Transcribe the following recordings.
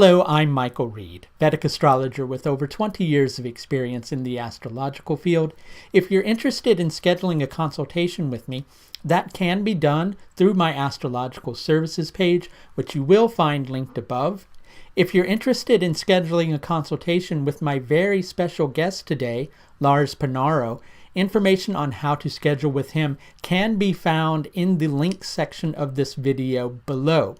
Hello, I'm Michael Reed, Vedic astrologer with over 20 years of experience in the astrological field. If you're interested in scheduling a consultation with me, that can be done through my astrological services page, which you will find linked above. If you're interested in scheduling a consultation with my very special guest today, Lars Panaro, information on how to schedule with him can be found in the links section of this video below.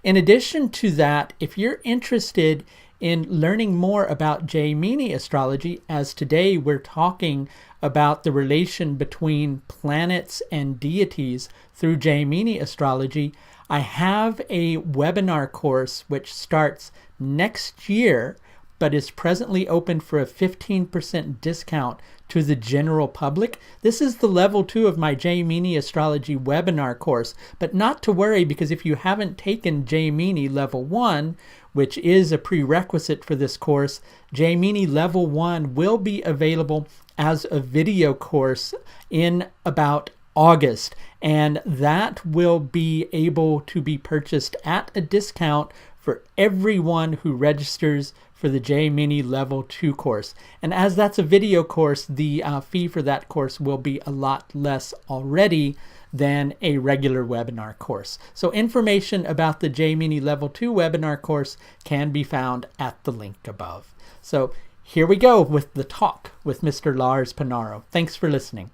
In addition to that, if you're interested in learning more about Jaimini astrology, as today we're talking about the relation between planets and deities through Jaimini astrology, I have a webinar course which starts next year but is presently open for a 15% discount to the general public. This is the level 2 of my Jaimini astrology webinar course, but not to worry, because if you haven't taken Jaimini level 1, which is a prerequisite for this course, Jaimini level 1 will be available as a video course in about August, and that will be able to be purchased at a discount for everyone who registers for the Jaimini level 2 course. And as that's a video course, the fee for that course will be a lot less already than a regular webinar course. So information about the Jaimini level 2 webinar course can be found at the link above. So here we go with the talk with Mr. Lars Panaro. Thanks for listening.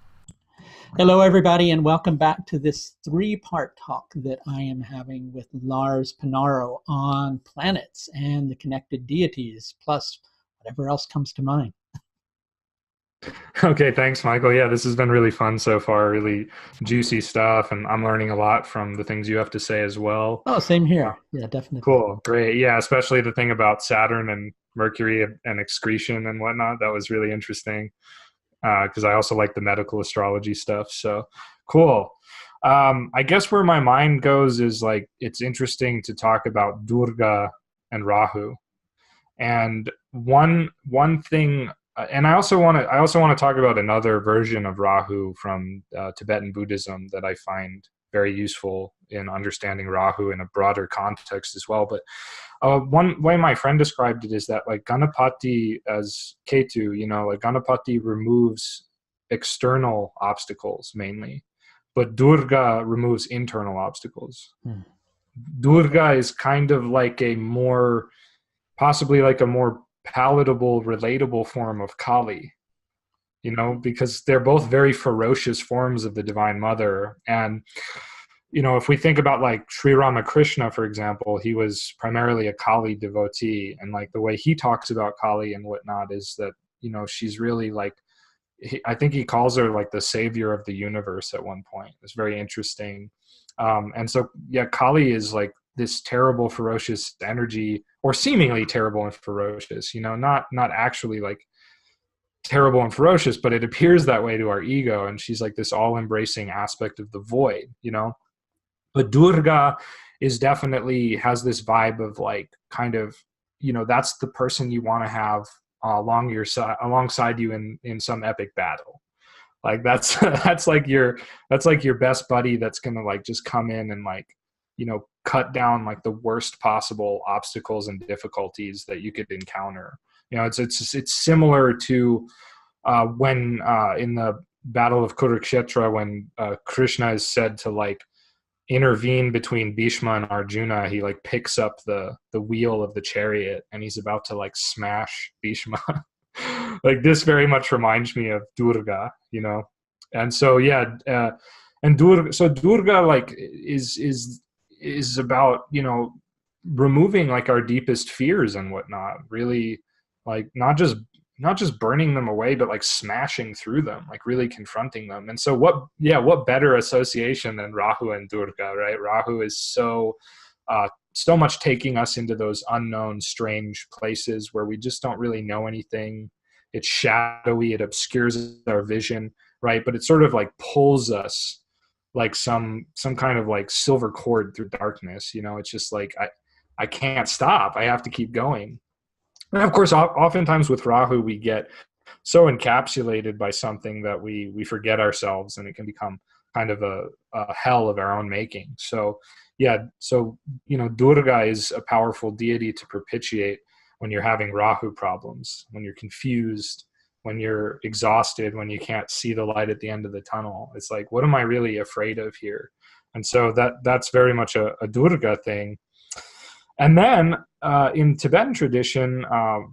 Hello, everybody, and welcome back to this 3-part talk that I am having with Lars Panaro on planets and the connected deities, plus whatever else comes to mind. Okay, thanks, Michael. Yeah, this has been really fun so far, really juicy stuff, and I'm learning a lot from the things you have to say as well. Oh, same here. Yeah, definitely. Cool, great. Yeah, especially the thing about Saturn and Mercury and excretion and whatnot. That was really interesting. Because I also like the medical astrology stuff. So cool. I guess where my mind goes is like, it's interesting to talk about Durga and Rahu. And one thing, and I also want to talk about another version of Rahu from Tibetan Buddhism that I find very useful in understanding Rahu in a broader context as well. But one way my friend described it is that like Ganapati as Ketu, like Ganapati removes external obstacles mainly, but Durga removes internal obstacles. Durga is kind of like possibly like a more palatable, relatable form of Kali, because they're both very ferocious forms of the Divine Mother. And if we think about like Sri Ramakrishna, for example, he was primarily a Kali devotee, and like the way he talks about Kali and whatnot is that, she's really like, I think he calls her like the savior of the universe at one point. It's very interesting. And so, yeah, Kali is like this terrible, ferocious energy, or seemingly terrible and ferocious, not actually like terrible and ferocious, but it appears that way to our ego. And she's like this all-embracing aspect of the void, But Durga is definitely has this vibe of like kind of, that's the person you want to have alongside you in some epic battle. Like that's like your best buddy that's gonna like just come in and like, cut down like the worst possible obstacles and difficulties that you could encounter. It's similar to when in the Battle of Kurukshetra, when Krishna is said to like intervene between Bhishma and Arjuna, he like picks up the wheel of the chariot and he's about to like smash Bhishma. Like this very much reminds me of Durga, and so yeah, and Durga like is about removing like our deepest fears and whatnot, really, like not just burning them away, but like smashing through them, like really confronting them. And so what better association than Rahu and Durga, right? Rahu is so much taking us into those unknown, strange places where we just don't really know anything. It's shadowy, it obscures our vision, right? But it sort of like pulls us like some kind of like silver cord through darkness. It's just like, I can't stop. I have to keep going. And of course, oftentimes with Rahu, we get so encapsulated by something that we forget ourselves, and it can become kind of a hell of our own making. So yeah, so, Durga is a powerful deity to propitiate when you're having Rahu problems, when you're confused, when you're exhausted, when you can't see the light at the end of the tunnel. It's like, what am I really afraid of here? And so that's very much a Durga thing. And then in Tibetan tradition,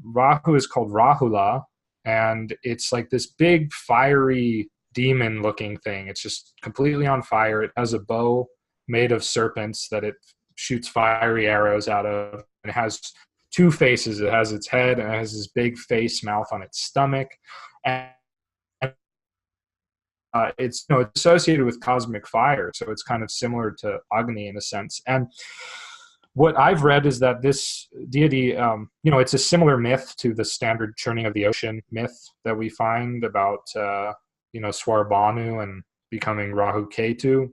Rahu is called Rahula, and it's like this big fiery demon looking thing. It's just completely on fire. It has a bow made of serpents that it shoots fiery arrows out of. And it has two faces. It has its head and it has this big face mouth on its stomach. And it's it's associated with cosmic fire, so it's kind of similar to Agni in a sense. And what I've read is that this deity, it's a similar myth to the standard churning of the ocean myth that we find about, Swarbhanu and becoming Rahu Ketu.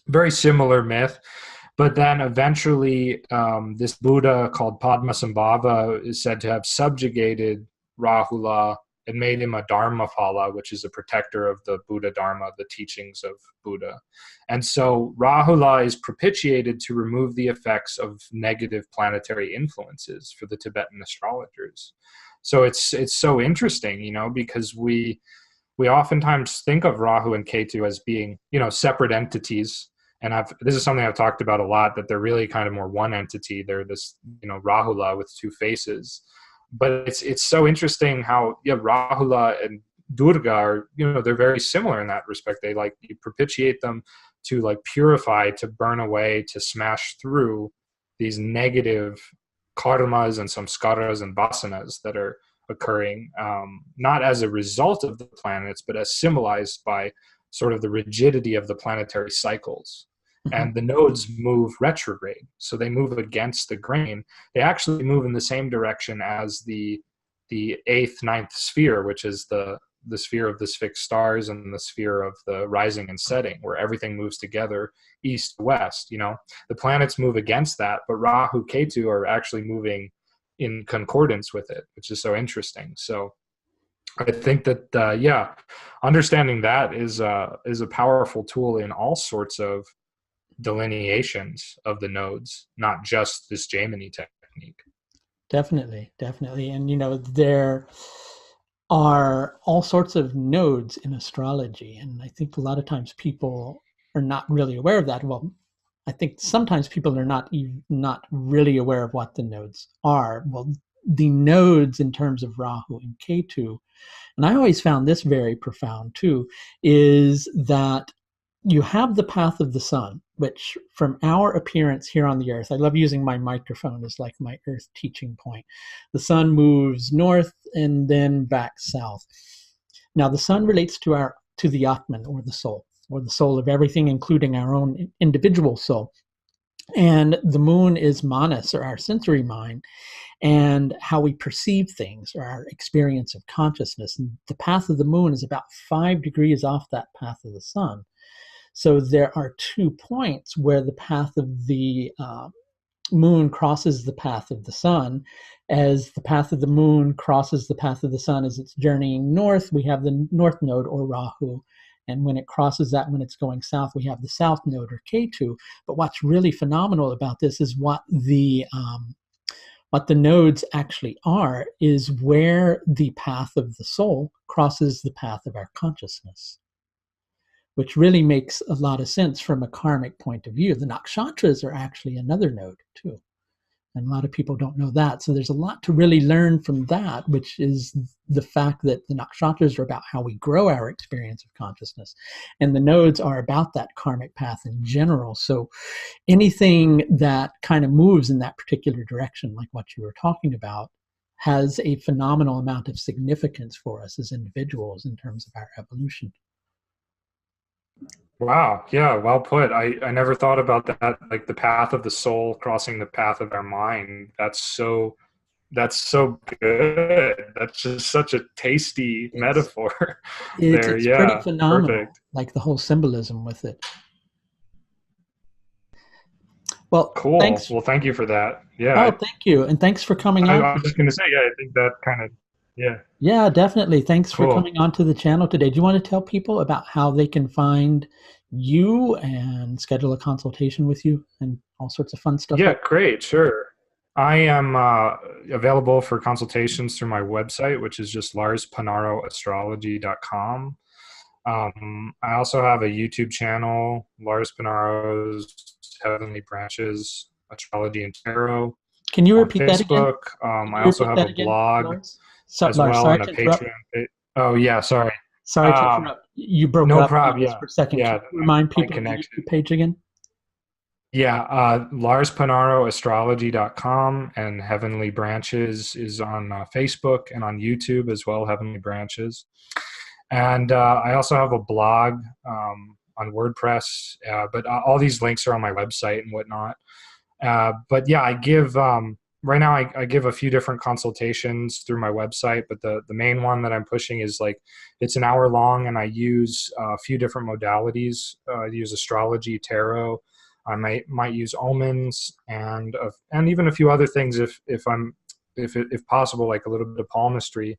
Very similar myth. But then eventually this Buddha called Padmasambhava is said to have subjugated Rahula and made him a Dharmapala, which is a protector of the Buddha Dharma, the teachings of Buddha. And so Rahula is propitiated to remove the effects of negative planetary influences for the Tibetan astrologers. So it's so interesting, because we oftentimes think of Rahu and Ketu as being, separate entities. And this is something I've talked about a lot, that they're really kind of more one entity. They're this, Rahula with two faces. But it's so interesting how Rahula and Durga are, they're very similar in that respect. They you propitiate them to purify, to burn away, to smash through these negative karmas and samskaras and vasanas that are occurring, not as a result of the planets, but as symbolized by sort of the rigidity of the planetary cycles. And the nodes move retrograde, so they move against the grain. They actually move in the same direction as the eighth, ninth sphere, which is the sphere of the fixed stars and the sphere of the rising and setting, where everything moves together east to west. The planets move against that, but Rahu, Ketu are actually moving in concordance with it, which is so interesting. So I think that understanding that is a powerful tool in all sorts of delineations of the nodes, not just this Jaimini technique. Definitely. And, there are all sorts of nodes in astrology. And I think a lot of times people are not really aware of that. Well, I think sometimes people are not really aware of what the nodes are. Well, the nodes in terms of Rahu and Ketu, and I always found this very profound too, is that you have the path of the sun, which from our appearance here on the earth, I love using my microphone as like my earth teaching point. The sun moves north and then back south. Now the sun relates to the Atman, or the soul of everything, including our own individual soul. And the moon is manas, or our sensory mind, and how we perceive things, or our experience of consciousness. And the path of the moon is about 5 degrees off that path of the sun. So there are 2 points where the path of the moon crosses the path of the sun. As the path of the moon crosses the path of the sun as it's journeying north, we have the north node, or Rahu. And when it crosses that, when it's going south, we have the south node, or Ketu. But what's really phenomenal about this is what the nodes actually are, is where the path of the soul crosses the path of our consciousness, which really makes a lot of sense from a karmic point of view. The nakshatras are actually another node too. And a lot of people don't know that. So there's a lot to really learn from that, which is the fact that the nakshatras are about how we grow our experience of consciousness. And the nodes are about that karmic path in general. So anything that kind of moves in that particular direction, like what you were talking about, has a phenomenal amount of significance for us as individuals in terms of our evolution. Wow. Yeah. Well put. I never thought about that. Like the path of the soul crossing the path of our mind. That's so good. That's just such a tasty metaphor there. It's Yeah. pretty phenomenal. Perfect. Like the whole symbolism with it. Well, Cool. thanks. Well, thank you for that. Yeah. Oh, thank you. And thanks for coming on. I was just going to say, I think that kind of, yeah. Yeah, definitely. Thanks for Cool. coming on to the channel today. Do you want to tell people about how they can find you and schedule a consultation with you and all sorts of fun stuff. Yeah, great, sure. I am available for consultations through my website, which is just larspanaroastrology.com. I also have a YouTube channel, Lars Panaro's Heavenly Branches, Astrology and Tarot Can you on repeat that again? Facebook. Can I you also repeat have that a again, blog Lars? So, as Lars, well sorry and a to interrupt. Patreon. Oh, yeah, sorry. Sorry to Um, interrupt. You broke no up on problem. us Yeah, for a second. Can yeah, you remind my people of the connection. YouTube page again? Yeah, larspanaroastrology.com, and Heavenly Branches is on Facebook and on YouTube as well, Heavenly Branches. And I also have a blog on WordPress, but all these links are on my website and whatnot. But yeah, I give right now. I give a few different consultations through my website, but the main one that I'm pushing is like it's an hour long, and I use a few different modalities. I use astrology, tarot. I might use omens and even a few other things if possible, like a little bit of palmistry,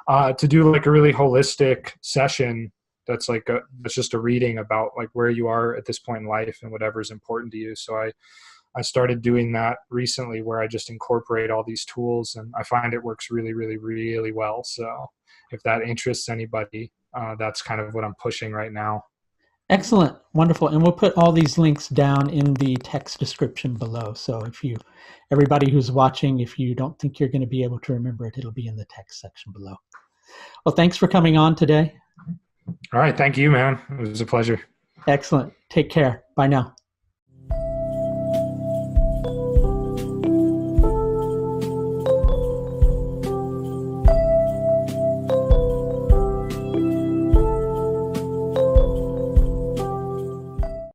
to do like a really holistic session. That's just a reading about like where you are at this point in life and whatever is important to you. So I started doing that recently, where I just incorporate all these tools, and I find it works really, really, really well. So if that interests anybody, that's kind of what I'm pushing right now. Excellent. Wonderful. And we'll put all these links down in the text description below. So everybody who's watching, if you don't think you're going to be able to remember it, it'll be in the text section below. Well, thanks for coming on today. All right. Thank you, man. It was a pleasure. Excellent. Take care. Bye now.